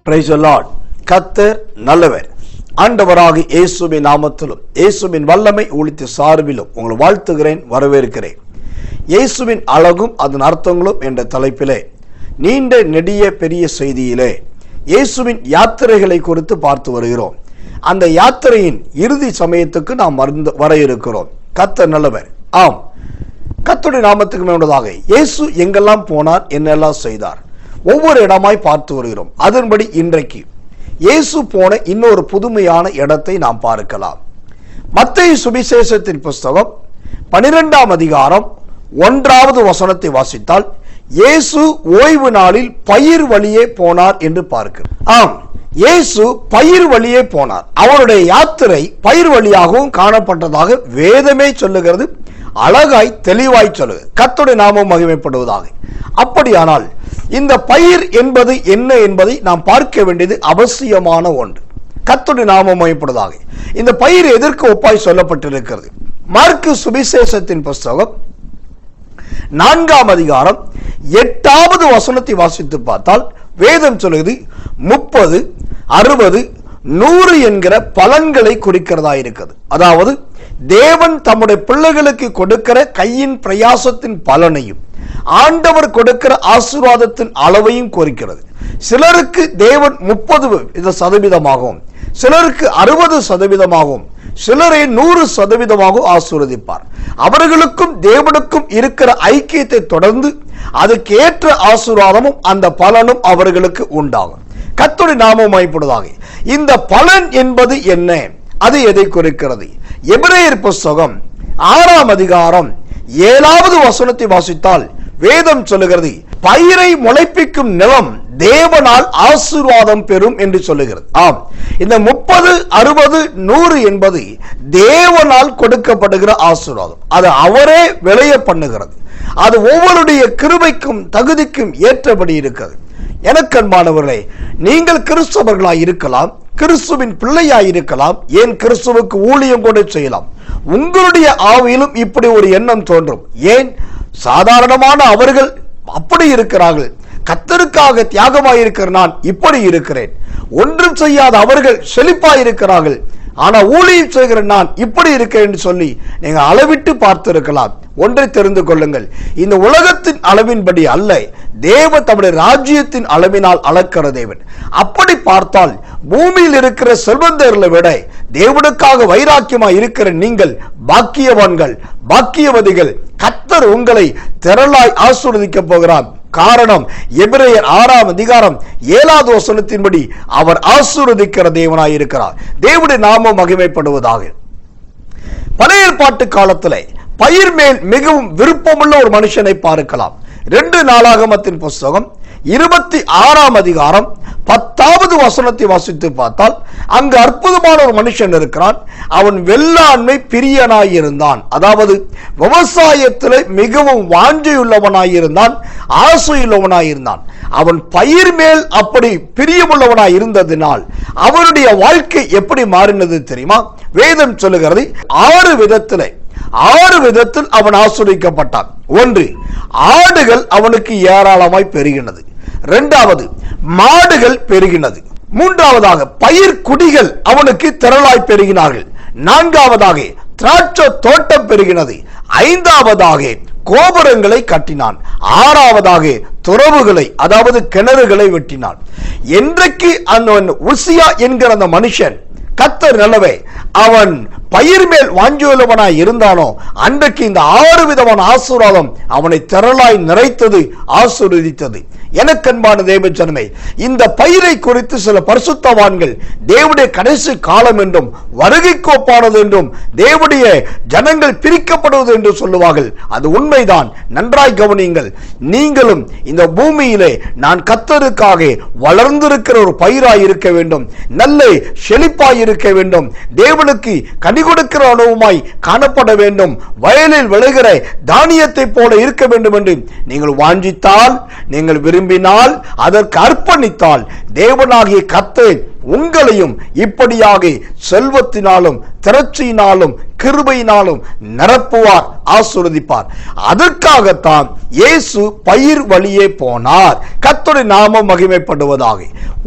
Praise the Lord. கர்த்தர் நல்லவர். ஆண்டவராக இயேசுவின் நாமத்திலும் இயேசுவின் வல்லமை ஊழியத்து சார்பிலும் உங்களை வாழ்த்துகிறேன், வரவேற்கிறேன். இயேசுவின் அழகும் அதன் அர்த்தங்களும் என்ற தலைப்பிலே நீண்ட நெடிய பெரிய செய்தியிலே இயேசுவின் யாத்திரைகளை குறித்து பார்த்து வருகிறோம். அந்த யாத்திரையின் இறுதி சமயத்துக்கு நாம் வர இருக்கிறோம். கர்த்தர் நல்லவர். ஆம், கர்த்தருடைய நாமத்துக்கு மேலாக இயேசு எங்கெல்லாம் போனார், என்னெல்லாம் செய்தார், ஒவ்வொரு இடமாய் பார்த்து வருகிறோம். அதன்படி இன்றைக்கு இயேசு போன இன்னொரு புதுமையான இடத்தை நாம் பார்க்கலாம். மத்தேயு சுவிசேஷத்தின் புஸ்தகம் 12ஆம் அதிகாரம் 1வது வசனத்தை வாசித்தால், இயேசு ஓய்வு நாளில் பயிர் வழியே போனார் என்று பார்க்கிறோம். ஆம், இயேசு பயிர் வழியே போனார். அவருடைய யாத்திரை பயிர் வழியாகவும் காணப்பட்டதாக வேதமே சொல்லுகிறது. அழகாய் தெளிவாய் சொல்லுகிறது. கர்த்தருடைய நாமம் மகிமைப்படுவதாக. அப்படியானால் இந்த பயிர் என்பது என்ன என்பதை நாம் பார்க்க வேண்டியது அவசியமான ஒன்று. கர்த்தருடைய நாமம் மகிமைப்படுவதாக. இந்த பயிர் எதற்கு ஒப்பாய் சொல்லப்பட்டிருக்கிறது? மார்க்கு சுவிசேஷத்தின் புஸ்தகம் 4ஆம் அதிகாரம் 8வது வசனத்தை வாசித்து பார்த்தால் வேதம் சொல்லுகிறது 30, 60, 100 என்கிற பலன்களை குறிக்கிறதா இருக்கிறது. அதாவது தேவன் தம்முடைய பிள்ளைகளுக்கு கொடுக்கிற கையின் பிரயாசத்தின் பலனையும் ஆண்டவர் கொடுக்கிற ஆசீர்வாதத்தின் அளவையும் குறிக்கிறது. சிலருக்கு தேவன் 30% சிலருக்கு 60%, சிலரை 100% ஆசீர்வதிப்பார். அவர்களுக்கும் தேவனுக்கும் இருக்கிற ஐக்கியத்தை தொடர்ந்து அதுக்கு ஏற்ற ஆசீர்வாதமும் அந்த பலனும் அவர்களுக்கு உண்டாகும். கர்த்தருடைய நாமம் மகிமைப்படுவதாக. இந்த பலன் என்பது என்ன? அது எதை குறிக்கிறது? எபிரேயர் புஸ்தகம் 6ஆம் அதிகாரம் 7வது வசனத்தை வாசித்தால் வேதம் சொல்லுகிறது, பயிரை முளைப்பிக்கும் நிலம் தேவனால் ஆசீர்வாதம் பெறும் என்று சொல்லுகிறது. ஆம், இந்த 30, 60, 100 என்பது தேவனால் கொடுக்கப்படுகிற ஆசீர்வாதம். அது அவரே விளைய பண்ணுகிறது. அது ஒவ்வொருடைய கிருபைக்கும் தகுதிக்கும் ஏற்றபடி இருக்கிறது. எனக்கு அன்பானவர்களே, நீங்கள் கிறிஸ்தவர்களாய் இருக்கலாம், கிறிஸ்துவின் பிள்ளையாய் இருக்கலாம், ஏன் கிறிஸ்துவுக்கு ஊழியம் கூட செய்யலாம். உங்களுடைய ஆவியிலும் இப்படி ஒரு எண்ணம் தோன்றும். ஏன் சாதாரணமான அவர்கள் அப்படி இருக்கிறார்கள், கர்த்தருக்காக தியாகமாயிருக்கிற நான் இப்படி இருக்கிறேன். ஒன்றும் செய்யாத அவர்கள் செழிப்பாயிருக்கிறார்கள், ஆனா ஊழியம் செய்கிற நான் இப்படி இருக்கிறேன் என்று சொல்லி நீங்க அளவிட்டு பார்த்திருக்கலாம். ஒன்றை தெரிந்து கொள்ளுங்கள், இந்த உலகத்தின் அளவின்படி அல்ல, தேவ தம்முடைய ராஜ்யத்தின் அளவினால் அளக்கிற தேவன். அப்படி பார்த்தால் பூமியில் இருக்கிற செல்வந்தர்களை விட தேவனுக்காக வைராக்கியமாய் இருக்கிற நீங்கள் பாக்கியவான்கள், பாக்கியவதிகள். கர்த்தர் உங்களை திரளாய் ஆசீர்வதிக்க போகிறார். காரணம், எபிரேயர் 6ஆம் அதிகாரம் 7வது வசனத்தின்படி அவர் ஆசீர்வதிக்கிற தேவனாய் இருக்கிறார். தேவனுடைய நாமம் மகிமைப்படுவதாக. பழைய ஏற்பாட்டு காலத்திலே பயிர் மேல் மிகவும் விருப்பமுள்ள ஒரு மனுஷனை பார்க்கலாம். 2 நாளாகமத்தின் புஸ்தகம் 26ஆம் அதிகாரம் 10வது வசனத்தை வாசித்து பார்த்தால் அங்கு அற்புதமான ஒரு மனுஷன் இருக்கிறான். அவன் வெள்ளாண்மை பிரியனாயிருந்தான். அதாவது விவசாயத்தில் மிகவும் வாஞ்சையுள்ளவனாயிருந்தான், ஆசையுள்ளவனாயிருந்தான். அவன் பயிர் மேல் அப்படி பிரியமுள்ளவனாய் இருந்ததினால் அவனுடைய வாழ்க்கை எப்படி மாறினது தெரியுமா? வேதம் சொல்லுகிறது 6 விதத்தில் அவன் ஆசீர்வதிக்கப்பட்டான். 1, ஆடுகள் அவனுக்கு ஏராளமாய் பெருகினது. 2வது, மாடுகள் பெருகினது. 3வதாக பயிர் குடிகள் அவனுக்கு திரளாய் பெருகினார்கள். 4வதாக திராட்சை தோட்டம் பெருகினது. 5வதாக கோபுரங்களை கட்டினான். 6வதாக துறவுகளை, அதாவது கிணறுகளை வெட்டினான். என்றைக்கு அந்த உசியா என்கிற அந்த மனுஷன், கர்த்தர் நல்லவே, அவன் பயிர் மேல் வாஞ்சியுள்ளவனாய் இருந்தானோ அன்றைக்கு இந்த 6 விதமான ஆசீர்வாதம் அவனை திரளாய் நிறைத்தது, ஆசீர்வதித்தது. எனக்கு அன்பான தேவ ஜனமே, இந்த பயிரை குறித்து சில பரிசுத்தவான்கள் தேவனுடைய கடைசி காலம் என்றும் வருகைக்கு ஒப்பானது என்றும் தேவனுடைய ஜனங்கள் பிரிக்கப்படுவது என்று சொல்லுவார்கள். அது உண்மைதான். நன்றாய் கவனியுங்கள். நீங்களும் இந்த பூமியிலே நான் கர்த்தருக்காக வளர்ந்திருக்கிற ஒரு பயிராய் இருக்க வேண்டும், நல்ல செழிப்பாய் இருக்க வேண்டும், தேவனுக்கு கனி கொடுக்கிற அனுபவமாய் காணப்பட வேண்டும், வயலில் விளைகிற தானியத்தை போல இருக்க வேண்டும் என்று நீங்கள் வாஞ்சித்தால், நீங்கள் விரும்பினால், அதற்கு அர்ப்பணித்தால் தேவனாகிய கர்த்தர் உங்களையும் இப்படியாக செல்வத்தினாலும் திரட்சியினாலும் கிருபையினாலும் நிரப்புவார், ஆசீர்வதிப்பார். அதற்காகத்தான் இயேசு பயிர் வழியே போனார். கர்த்தருடைய நாமம் மகிமைப்படுவதாக.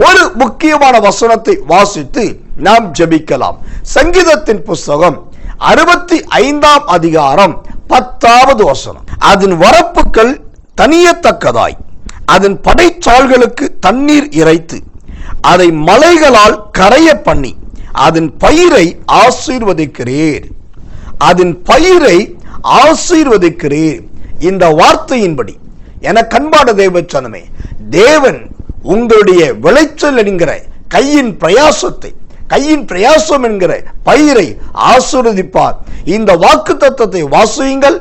ஒரு முக்கியமான வசனத்தை வாசித்து நாம் ஜெபிக்கலாம். சங்கீதத்தின் புஸ்தகம் 65ஆம் அதிகாரம் 10வது வசனம். அதன் வரப்புகள் தனியத்தக்கதாய் அதன் படைச்சால்களுக்கு தண்ணீர் இறைத்து அதை மலைகளால் கரைய பண்ணி அதன் பயிரை ஆசீர்வதிக்கிறீர். அதன் பயிரை ஆசீர்வதிக்கிறீர். இந்த வார்த்தையின்படி என கண்பாட தேவச்சனமே, தேவன் உங்களுடைய விளைச்சல் என்கிற கையின் பிரயாசம் என்கிற பயிரை ஆசீர்வதிப்பார். இந்த வாக்குத்தத்தத்தை வாசியுங்கள்,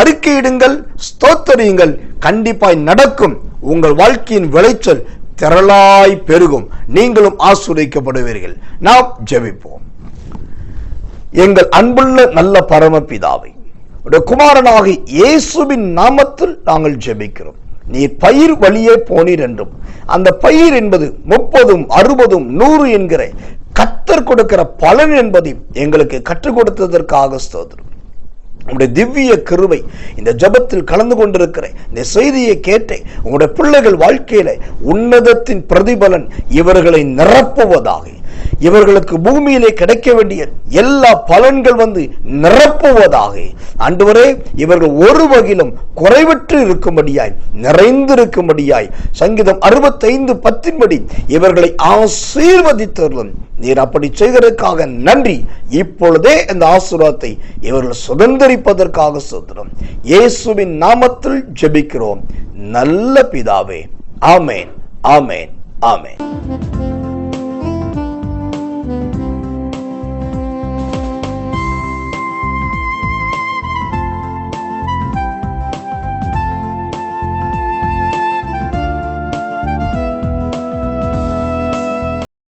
அறிக்கையிடுங்கள், ஸ்தோத்தரியுங்கள். கண்டிப்பாய் நடக்கும். உங்கள் வாழ்க்கையின் விளைச்சல் திரளாய் பெருகும். நீங்களும் ஆசீர்வதிக்கப்படுவீர்கள். நாம் ஜெபிப்போம். எங்கள் அன்புள்ள நல்ல பரமபிதாவை, குமாரனாகி இயேசுவின் நாமத்தில் நாங்கள் ஜெபிக்கிறோம். நீர் பயிர் வழியே போனீர் என்றும் அந்த பயிர் என்பது 30, 60, 100 என்கிற கர்த்தர் கொடுக்கிற பலன் என்பதை எங்களுக்கு கற்றுக் கொடுத்ததற்காக ஸ்தோத்திரம். உங்களுடைய திவ்ய கிருபை இந்த ஜெபத்தில் கலந்து கொண்டிருக்கிற இந்த செய்தியை கேட்டு உங்களுடைய பிள்ளைகள் வாழ்க்கையில உன்னதத்தின் பிரதிபலன் இவர்களை நிரப்புவதாக, இவர்களுக்கு பூமியிலே கிடைக்க வேண்டிய எல்லா பலன்கள் வந்து நிரப்புவதாக. ஆண்டவரே, இவர்கள் ஒரு வகையிலும் குறைவற்று இருக்கும்படியாய், நிறைந்திருக்கும்படியாய் சங்கீதம் 65:10 இவர்களை ஆசீர்வதித்தருளும். நீர் அப்படி செய்வதற்காக நன்றி. இப்பொழுதே இந்த ஆசீர்வாதத்தை இவர்கள் சுதந்திரிப்பதற்காக ஸ்தோத்திரம். இயேசுவின் நாமத்தில் ஜெபிக்கிறோம் நல்ல பிதாவே. ஆமென், ஆமென், ஆமென்.